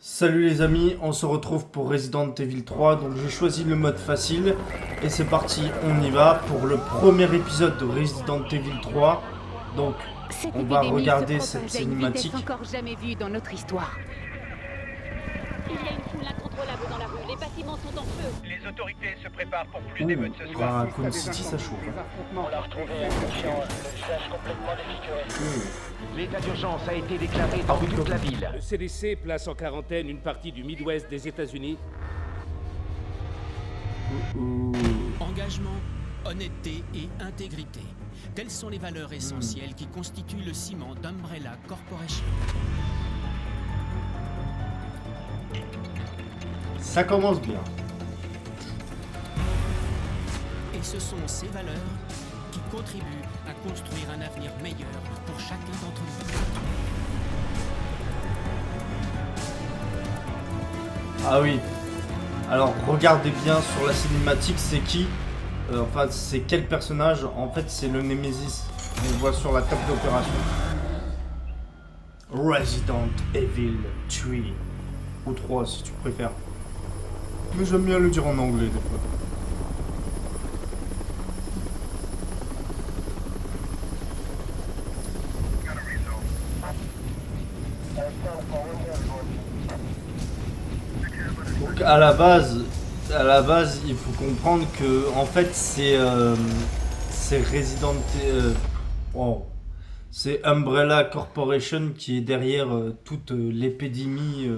Salut les amis, on se retrouve pour Resident Evil 3, donc j'ai choisi le mode facile et c'est parti, on y va pour le premier épisode de Resident Evil 3. Donc Cette on va épidémie regarder se cette propage à une vitesse cinématique. encore jamais vue dans notre histoire. Il y a une foule incontrôlable dans la rue. Les bâtiments sont en feu. Les autorités se préparent pour plus Ouh, d'émeutes ce soir. Raccoon City ça chauffe. On l'a retrouvé inconscient, le visage complètement défiguré. L'état d'urgence a été déclaré dans toute la ville. Le CDC place en quarantaine une partie du Midwest des États-Unis. Engagement, honnêteté et intégrité. Telles sont les valeurs essentielles qui constituent le ciment d'Umbrella Corporation. Ça commence bien. Et ce sont ces valeurs qui contribuent à construire un avenir meilleur pour chacun d'entre nous. Ah oui. Alors regardez bien sur la cinématique, c'est qui enfin c'est quel personnage. En fait c'est le Nemesis. On le voit sur la table d'opération. Resident Evil 3. Ou 3 si tu préfères. Mais j'aime bien le dire en anglais des fois. Donc à la base, il faut comprendre que en fait c'est Resident oh, c'est Umbrella Corporation qui est derrière toute l'épidémie.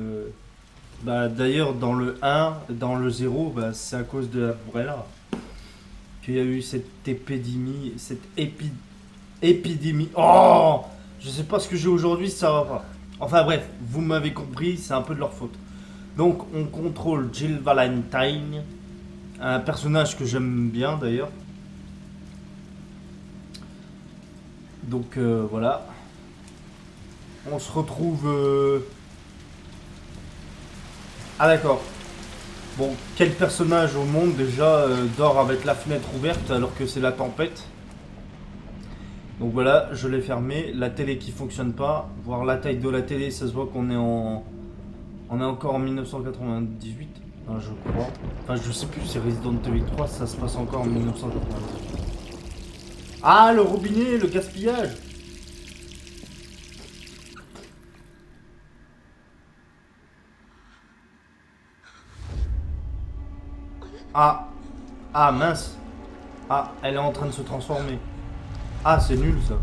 Bah, d'ailleurs dans le 1, dans le 0, bah, c'est à cause de Umbrella qu'il y a eu cette épidémie, épidémie. Oh, je sais pas ce que j'ai aujourd'hui, ça va pas. Enfin bref, vous m'avez compris, c'est un peu de leur faute. Donc on contrôle Jill Valentine, un personnage que j'aime bien d'ailleurs. Donc voilà. On se retrouve... Ah d'accord. Bon, quel personnage au monde déjà dort avec la fenêtre ouverte alors que c'est la tempête. Donc voilà, je l'ai fermé. La télé qui fonctionne pas. Voir la taille de la télé, ça se voit qu'on est en... On est encore en 1998, hein, je crois. Enfin, je sais plus, c'est Resident Evil 3, ça se passe encore en 1998. Ah, le robinet, le gaspillage. Ah, ah mince. Ah, elle est en train de se transformer. Ah, c'est nul ça.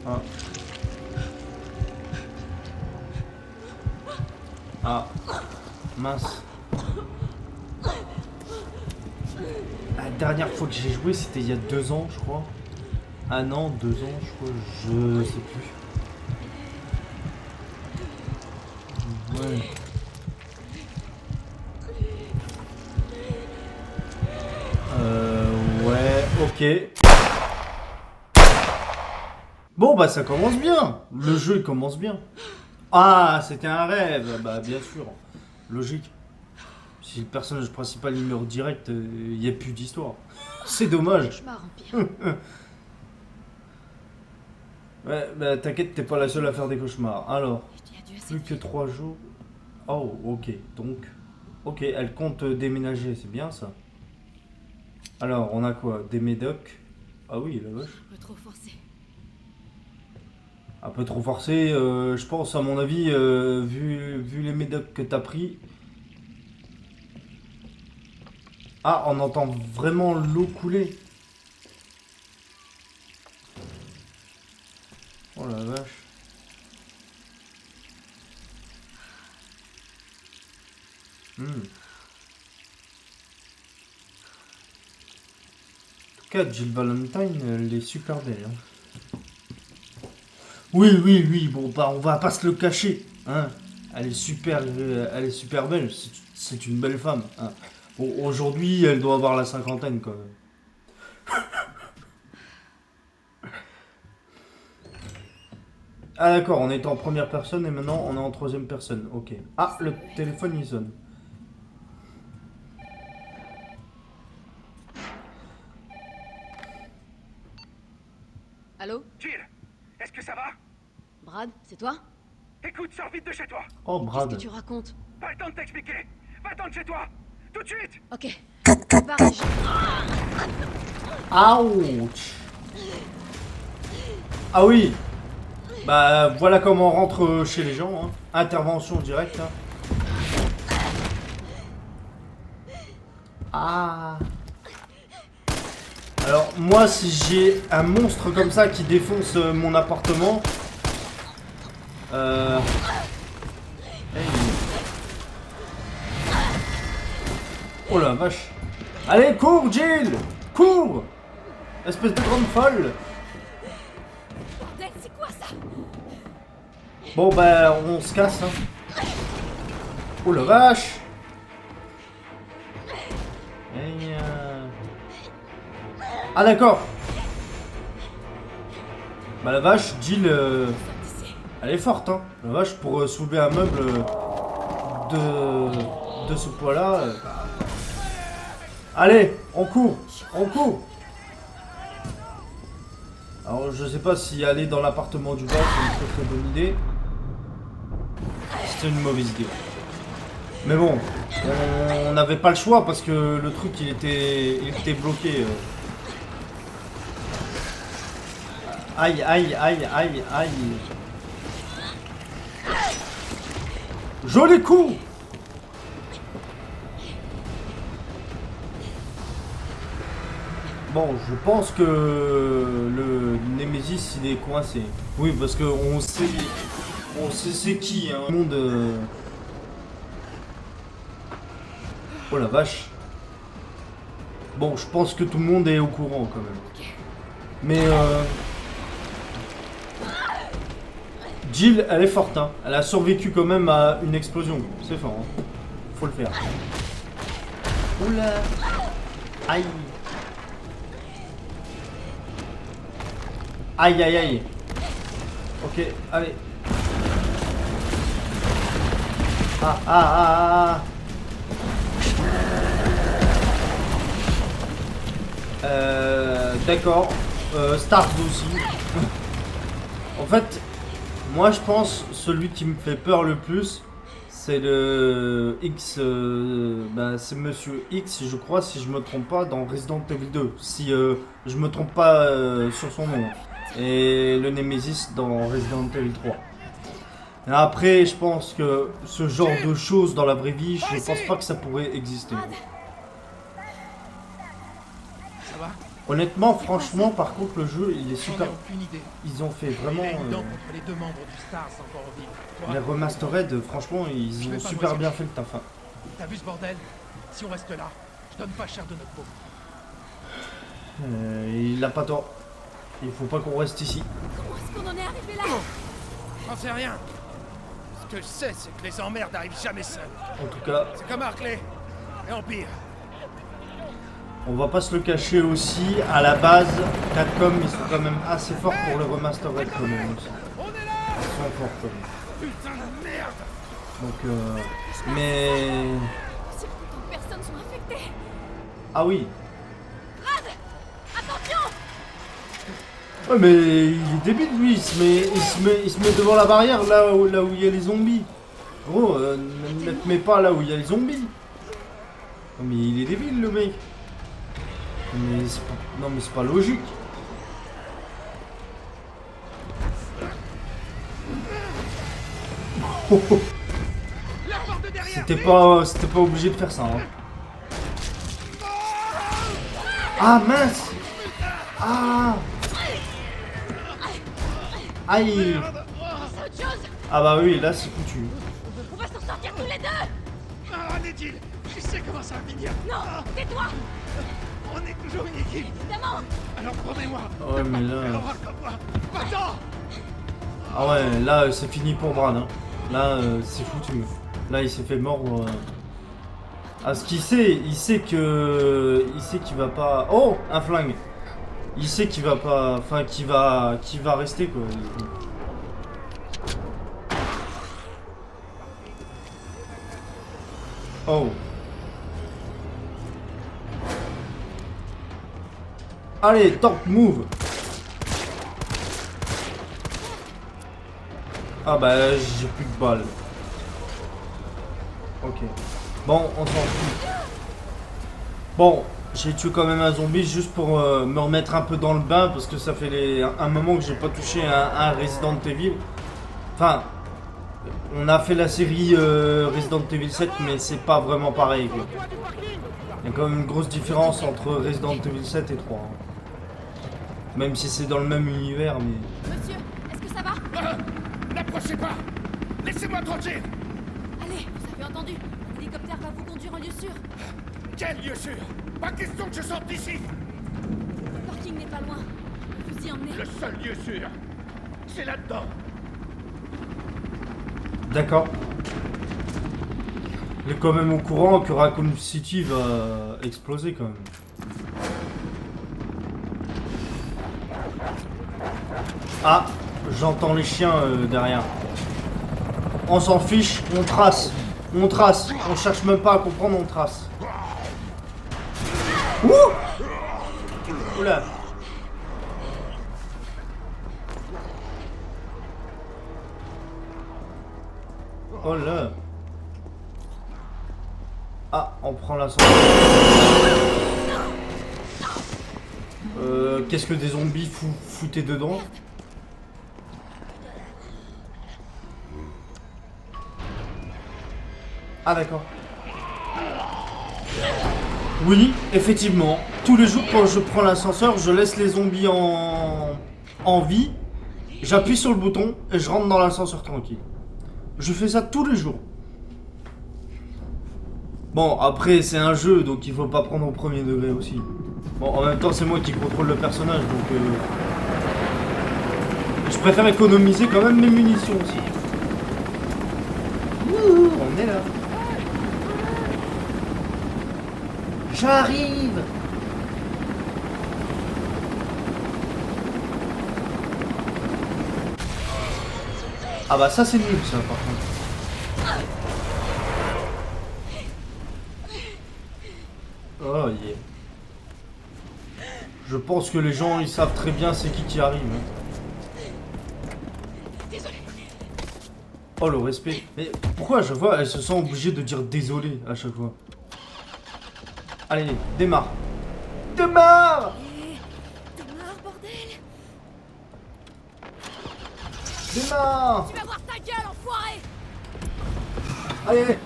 Ah. Ah, mince. La dernière fois que j'ai joué, c'était il y a 2 ans, je crois. Ah non, 2 ans, je crois, je sais plus. Ouais. Ouais, ok. Bon, bah ça commence bien. Le jeu il commence bien. Ah, c'était un rêve. Bah bien sûr. Logique. Si le personnage principal il meurt direct, il n'y a plus d'histoire. C'est dommage. Cauchemar empire. Ouais, bah t'inquiète, t'es pas la seule à faire des cauchemars. Alors, Je dis adieu à plus cette que vie. 3 jours. Oh, ok. Donc, ok, elle compte déménager, c'est bien ça. Alors, on a quoi? Des médocs. Ah oui, la vache. Un peu trop forcé. Un peu trop forcé, je pense, à mon avis, vu les médocs que t'as pris. Ah, on entend vraiment l'eau couler. Oh la vache. En tout cas, Jill Valentine, elle est super belle. Hein. Oui, oui, oui, bon, bah, on va pas se le cacher. Hein. Elle est super belle. C'est une belle femme. Hein. Bon, aujourd'hui, elle doit avoir la cinquantaine, quand même. Ah d'accord, on était en première personne et maintenant on est en troisième personne. Ok. Ah, le téléphone il sonne. Allô? Jill, Est-ce que ça va? Brad, c'est toi? Écoute, sors vite de chez toi. Oh, Qu'est-ce Brad. que tu racontes? Pas le temps de t'expliquer. Va-t'en de chez toi. Tout de suite. Ok. Prépare et Ouch. Ah oui. Bah voilà comment on rentre chez les gens. Hein. Intervention directe. Hein. Ah. Alors moi si j'ai un monstre comme ça qui défonce mon appartement. Hey. Oh la vache. Allez cours Jill. Cours. Espèce de grande folle. Bordel, c'est quoi ça? Bon bah on se casse hein. Oh la vache. Et ah d'accord. Bah la vache, Jill, elle est forte hein. La vache pour soulever un meuble de ce poids là. Allez, on court, on court. Alors je sais pas si aller dans l'appartement du bas c'est une très très bonne idée. C'était une mauvaise idée. Mais bon, on n'avait pas le choix parce que le truc il était bloqué. Aïe aïe aïe aïe aïe. Joli coup. Bon, je pense que le Nemesis il est coincé. Oui, parce que on sait c'est qui, hein. Le monde. Oh la vache. Bon, je pense que tout le monde est au courant quand même. Mais Jill, elle est forte, hein. Elle a survécu quand même à une explosion. C'est fort, hein. Faut le faire. Oula. Aïe. Aïe aïe aïe. Ok, allez. Ah ah ah ah. D'accord. Start aussi. En fait, moi je pense celui qui me fait peur le plus, c'est le X. Bah, c'est Monsieur X, je crois, si je me trompe pas, dans Resident Evil 2. Si je me trompe pas sur son nom. Et le Nemesis dans Resident Evil 3. Et après, je pense que ce genre de choses dans la vraie vie, je pense pas que ça pourrait exister. Ça va? Honnêtement, franchement, par contre, le jeu, il est J'en ai super. aucune idée. Ils ont fait vraiment. Il a une dent contre les deux membres du Stars encore au vide. Toi, Les remastered, franchement, Je ils vais ont pas super moisir. bien fait le taf. Hein. T'as vu ce bordel? Si on reste là, je donne pas cher de notre peau. Il a pas tort. Il faut pas qu'on reste ici. Comment est-ce qu'on en est arrivé là? J'en sais rien. Ce que je sais, c'est que les emmerdes n'arrivent jamais seuls. En tout cas, C'est comme Harkley et Empire. on va pas se le cacher aussi. À la base, Capcom, ils sont quand même assez forts pour le remastered quand même aussi. On est là! Ils sont forts quand même. Putain de merde! Donc, mais. Surtout quand personnes sont infectées. Ah oui. Brad! Attention! Ouais, mais il est débile lui. Il se met devant la barrière là où il y a les zombies. Gros, ne te mets pas là où il y a les zombies. Non, mais il est débile le mec. Mais c'est pas... Non mais c'est pas logique. C'était pas obligé de faire ça. Hein. Ah mince. Ah. Aïe. Ah bah oui, là c'est foutu. On va s'en sortir tous les deux! Ah, Nedil! Je sais comment ça va finir! Non! Tais-toi! On est toujours une équipe! Évidemment! Alors promets-moi! Ouais mais là... Elle aura comme moi! Va-t'en! Ah ouais, là c'est fini pour Brad. Hein. Là c'est foutu. Là il s'est fait mordre. Ah ce qu'il sait, il sait qu'il va pas... Oh, un flingue. Il sait qu'il va pas... Enfin qu'il va rester quoi. Oh. Allez, top move. Ah bah j'ai plus de balles. Ok. Bon, on s'en fout. Bon, j'ai tué quand même un zombie juste pour me remettre un peu dans le bain parce que ça fait un moment que j'ai pas touché un Resident Evil. Enfin, on a fait la série Resident Evil 7 mais c'est pas vraiment pareil quoi. Il y a quand même une grosse différence entre Resident Evil 7 et 3. Hein. Même si c'est dans le même univers mais... Monsieur, est-ce que ça va? N'approchez pas! Laissez-moi tranquille! Allez, vous avez entendu. L'hélicoptère va vous conduire en lieu sûr. Quel lieu sûr? Pas question que je sorte d'ici! Le parking n'est pas loin. Vous y emmenez. Le seul lieu sûr, c'est là-dedans. D'accord. Il est quand même au courant que Raccoon City va exploser quand même. Ah, j'entends les chiens derrière. On s'en fiche, on trace. On trace. On cherche même pas à comprendre, on trace. Ouh! Oula. Oh là. Ah, on prend l'ascenseur. Qu'est-ce que des zombies foutaient dedans? Ah d'accord. Oui, effectivement. Tous les jours quand je prends l'ascenseur, je laisse les zombies en vie. J'appuie sur le bouton et je rentre dans l'ascenseur tranquille. Je fais ça tous les jours. Bon, après c'est un jeu, donc il faut pas prendre au premier degré aussi. Bon, en même temps c'est moi qui contrôle le personnage, donc... Je préfère économiser quand même mes munitions aussi. Ouh, on est là. J'arrive. Ah bah ça c'est nul ça par contre. Oh yeah. Je pense que les gens ils savent très bien c'est qui arrive. Désolé. Oh le respect. Mais pourquoi à chaque fois elle se sent obligée de dire désolé à chaque fois? Allez, démarre. Démarre. Démarre, bordel. Démarre. Tu vas voir ta gueule, enfoiré. Allez.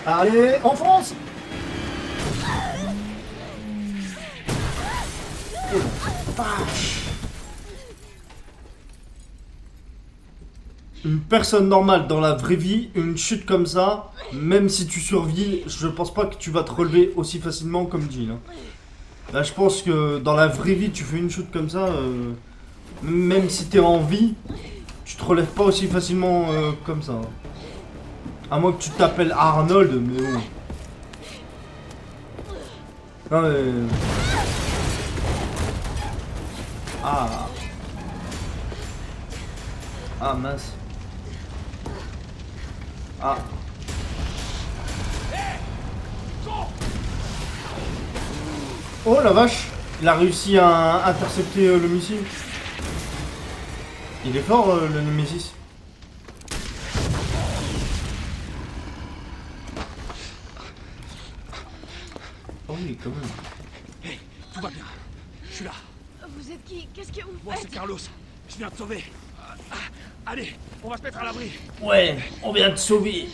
Allez, enfonce. Oh la vache. Une personne normale dans la vraie vie, une chute comme ça, même si tu survis, je pense pas que tu vas te relever aussi facilement comme Jill. Hein. Là, je pense que dans la vraie vie, tu fais une chute comme ça, même si t'es en vie, tu te relèves pas aussi facilement comme ça. Hein. À moins que tu t'appelles Arnold, mais bon. Non mais... Ah. Ah mince. Ah. Oh la vache. Il a réussi à intercepter le missile. Il est fort le Nemesis. Oh oui quand même. Hey, tout va bien. Je suis là. Vous êtes qui? Qu'est-ce que vous Moi faites? c'est Carlos. Je viens te sauver. Allez, on va se mettre à l'abri. Ouais, on vient de sauver.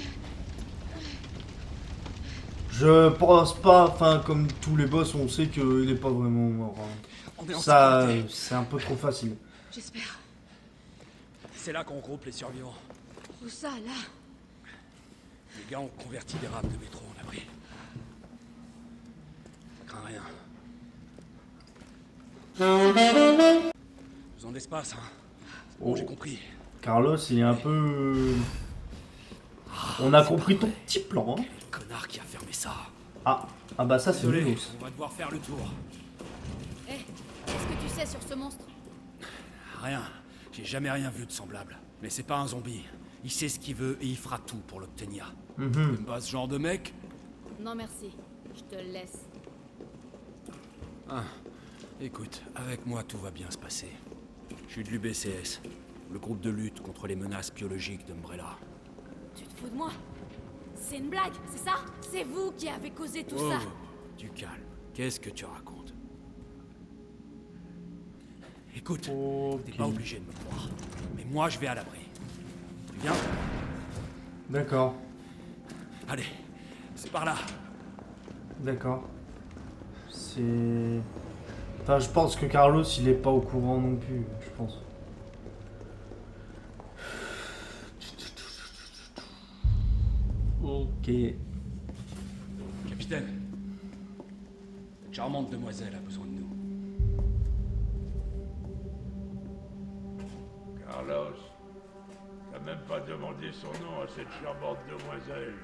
Je pense pas, enfin comme tous les boss, on sait qu'il est pas vraiment mort. Hein. On est en Ça, sécurité. c'est un peu trop facile. J'espère. C'est là qu'on regroupe les survivants. Où ça, là? Les gars ont converti des rames de métro en abri. Je crains rien. Vous en espace, hein. Bon, Oh. j'ai compris. Carlos, il est un peu... On a compris ton petit plan. Hein. Quel connard qui a fermé ça. Ah bah ça c'est Désolé, Milos. on va devoir faire le tour. Hé, qu'est-ce que tu sais sur ce monstre? Rien. J'ai jamais rien vu de semblable. Mais c'est pas un zombie. Il sait ce qu'il veut et il fera tout pour l'obtenir. T'aimes pas ce genre de mec? Non, merci. Je te laisse. Ah. Écoute, avec moi tout va bien se passer. Je suis de l'UBCS, le groupe de lutte contre les menaces biologiques d'Umbrella. Tu te fous de moi? C'est une blague, c'est ça? C'est vous qui avez causé tout ça? Du calme. Qu'est-ce que tu racontes? Écoute, t'es pas obligé de me croire. Mais moi, je vais à l'abri. Tu viens? D'accord. Allez, c'est par là. D'accord. C'est... Enfin, je pense que Carlos, il est pas au courant non plus, je pense. Ok. Capitaine, cette charmante demoiselle a besoin de nous. Carlos, t'as même pas demandé son nom à cette charmante demoiselle.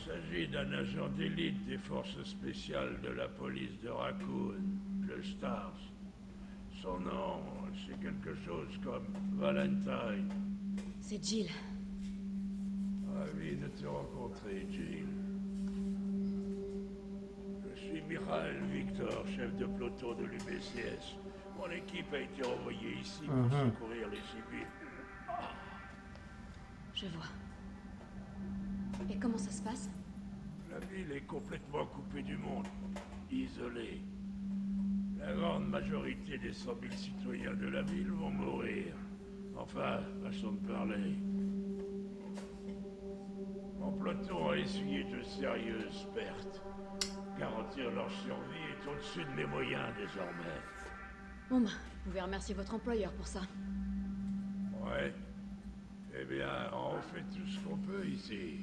Il s'agit d'un agent d'élite des forces spéciales de la police de Raccoon, le Stars. Son nom, c'est quelque chose comme Valentine. C'est Jill. Ravi de te rencontrer, Jill. Je suis Michael Victor, chef de peloton de l'UBCS. Mon équipe a été envoyée ici pour secourir les civils. Je vois. Et comment ça se passe? La ville est complètement coupée du monde, isolée. La grande majorité des 100 000 citoyens de la ville vont mourir. Enfin, façon de parler. Mon peloton a essuyé de sérieuses pertes. Garantir leur survie est au-dessus de mes moyens désormais. Bon bah, vous pouvez remercier votre employeur pour ça. Ouais. Eh bien, on fait tout ce qu'on peut ici.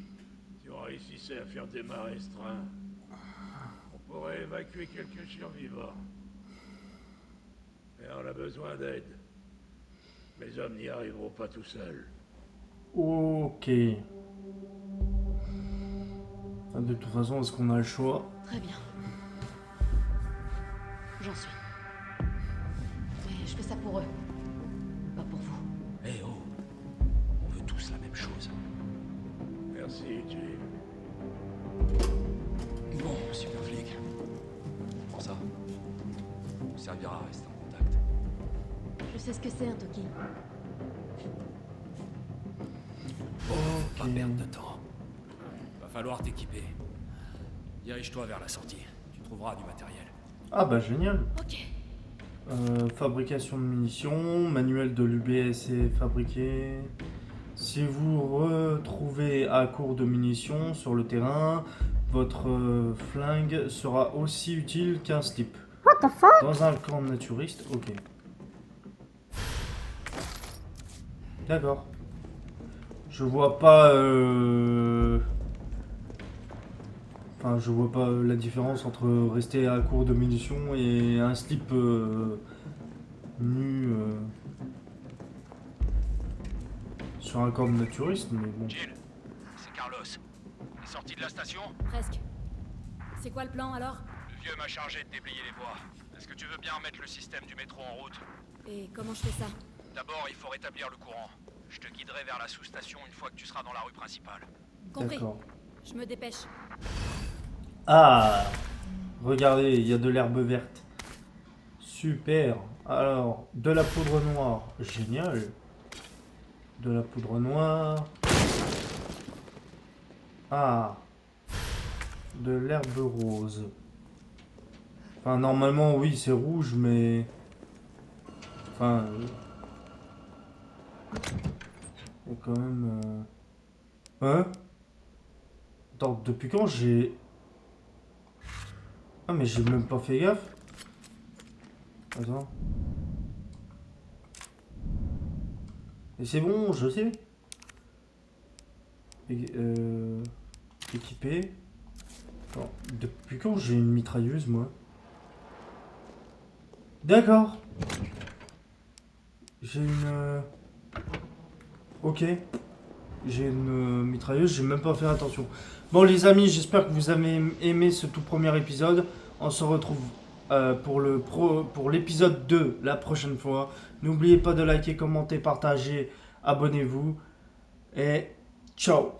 Si on réussissait à faire démarrer ce train, on pourrait évacuer quelques survivants. Et on a besoin d'aide. Mes hommes n'y arriveront pas tout seuls. Ok. De toute façon, est-ce qu'on a le choix? Très bien. J'en suis. Mais je fais ça pour eux. Pas pour vous. Eh oh, on veut tous la même chose. Merci, Jim. Bon, super flic. Pour ça, on servira à rester en contact. Je sais ce que c'est un Toki. Pas perdre de temps. Va falloir t'équiper. Dirige-toi vers la sortie. Tu trouveras du matériel. Ah bah génial. Ok. Fabrication de munitions, manuel de l'UBS est fabriqué. Si vous retrouvez à court de munitions sur le terrain, votre flingue sera aussi utile qu'un slip. Dans un camp naturiste, ok. D'accord. Je vois pas... Enfin, je vois pas la différence entre rester à court de munitions et un slip nu sur un camp naturiste, mais bon. Jill, c'est Carlos. T'es sorti de la station? Presque. C'est quoi le plan alors? Le vieux m'a chargé de déblayer les voies. Est-ce que tu veux bien remettre le système du métro en route? Et comment je fais ça? D'abord, il faut rétablir le courant. Je te guiderai vers la sous-station une fois que tu seras dans la rue principale. Compris. D'accord. Je me dépêche. Ah! Regardez, il y a de l'herbe verte. Super. Alors, de la poudre noire. Génial. De la poudre noire. Ah. De l'herbe rose. Enfin, normalement, oui, c'est rouge, mais... Enfin... Il y a quand même... Hein? Attends, depuis quand j'ai... Ah, mais j'ai même pas fait gaffe. Attends. Et c'est bon, je sais. Équipé. Attends, depuis quand j'ai une mitrailleuse, moi? D'accord. J'ai une... Ok. J'ai une mitrailleuse, j'ai même pas fait attention. Bon les amis, j'espère que vous avez aimé ce tout premier épisode. On se retrouve pour l'épisode 2 la prochaine fois. N'oubliez pas de liker, commenter, partager, abonnez-vous. Et ciao.